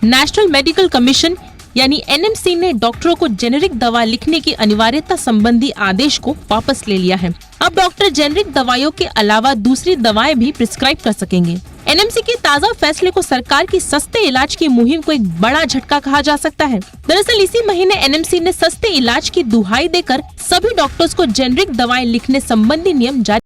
National medical commission यानी NMC ने डॉक्टरों को जेनेरिक दवा लिखने की अनिवार्यता संबंधी आदेश को वापस ले लिया है। अब डॉक्टर जेनेरिक दवाइयों के अलावा दूसरी दवाएं भी प्रिस्क्राइब कर सकेंगे। एनएमसी के ताज़ा फैसले को सरकार की सस्ते इलाज की मुहिम को एक बड़ा झटका कहा जा सकता है। दरअसल इसी महीने एनएमसी ने सस्ते इलाज की दुहाई देकर सभी डॉक्टर्स को जेनेरिक दवाएं लिखने संबंधी नियम जारी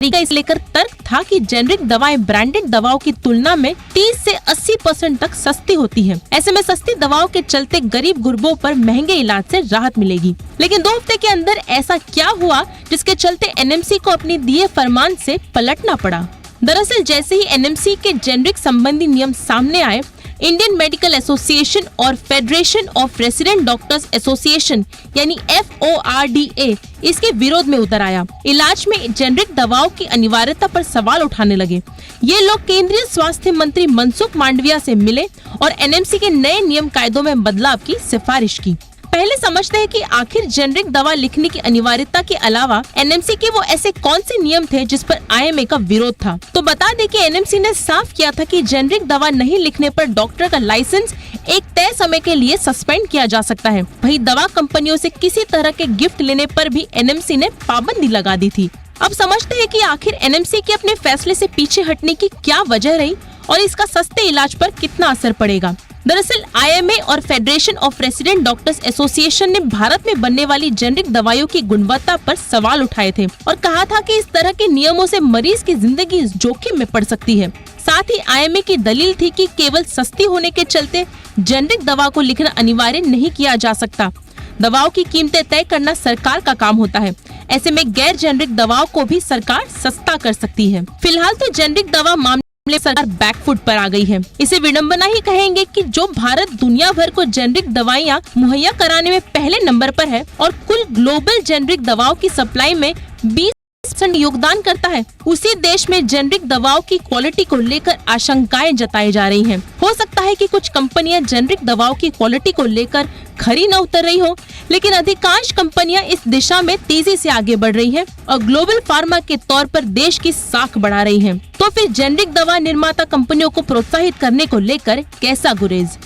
इस लेकर तर्क था कि जेनेरिक दवाएं ब्रांडेड दवाओं की तुलना में 30 से 80% तक सस्ती होती हैं। ऐसे में सस्ती दवाओं के चलते गरीब गुरबों पर महंगे इलाज से राहत मिलेगी। लेकिन 2 हफ्ते के अंदर ऐसा क्या हुआ जिसके चलते एनएमसी को अपनी दिए फरमान से पलटना पड़ा। दरअसल जैसे ही एनएमसी के जेनेरिक संबंधी नियम सामने आए, इंडियन मेडिकल एसोसिएशन और federation of resident doctors association यानी FORDA इसके विरोध में उतर आया। इलाज में जेनेरिक दवाओं की अनिवार्यता पर सवाल उठाने लगे। ये लोग केंद्रीय स्वास्थ्य मंत्री मनसुख मांडविया से मिले और एनएमसी के नए नियम कायदों में बदलाव की सिफारिश की। पहले समझते हैं कि आखिर जेनेरिक दवा लिखने की अनिवार्यता के अलावा एनएमसी के वो ऐसे कौन से नियम थे जिस पर IMA का विरोध था। तो बता दें कि एनएमसी ने साफ किया था कि जेनेरिक दवा नहीं लिखने पर डॉक्टर का लाइसेंस एक तय समय के लिए सस्पेंड किया जा सकता है। वहीं दवा कंपनियों से किसी तरह के गिफ्ट लेने पर भी एनएमसी ने पाबंदी लगा दी थी। अब समझते हैं कि आखिर एनएमसी के अपने फैसले से पीछे हटने की क्या वजह रही और इसका सस्ते इलाज पर कितना असर पड़ेगा। दरअसल IMA और federation of resident doctors association ने भारत में बनने वाली जेनेरिक दवाइयों की गुणवत्ता पर सवाल उठाए थे और कहा था कि इस तरह के नियमों से मरीज की जिंदगी जोखिम में पड़ सकती है। साथ ही IMA की दलील थी कि केवल सस्ती होने के चलते जेनेरिक दवा को लिखना अनिवार्य नहीं किया जा सकता। दवाओं की कीमतें तय करना सरकार का काम होता है। ऐसे में गैर जेनेरिक दवाओं को भी सरकार सस्ता कर सकती है। फिलहाल तो जेनेरिक दवा मामले सरकार बैकफुट पर आ गई है। इसे विडंबना ही कहेंगे कि जो भारत दुनिया भर को जेनेरिक दवाइयाँ मुहैया कराने में पहले नंबर पर है और कुल ग्लोबल जेनेरिक दवाओं की सप्लाई में 20% योगदान करता है, उसी देश में जेनेरिक दवाओं की क्वालिटी को लेकर आशंकाएं जताई जा रही हैं। हो सकता है कि कुछ कंपनियां जेनेरिक दवाओं की क्वालिटी को लेकर खरी न उतर रही हो, लेकिन अधिकांश कंपनियां इस दिशा में तेजी से आगे बढ़ रही हैं और ग्लोबल फार्मा के तौर पर देश की साख बढ़ा रही हैं। तो फिर जेनेरिक दवा निर्माता कंपनियों को प्रोत्साहित करने को लेकर कैसा गुरेज?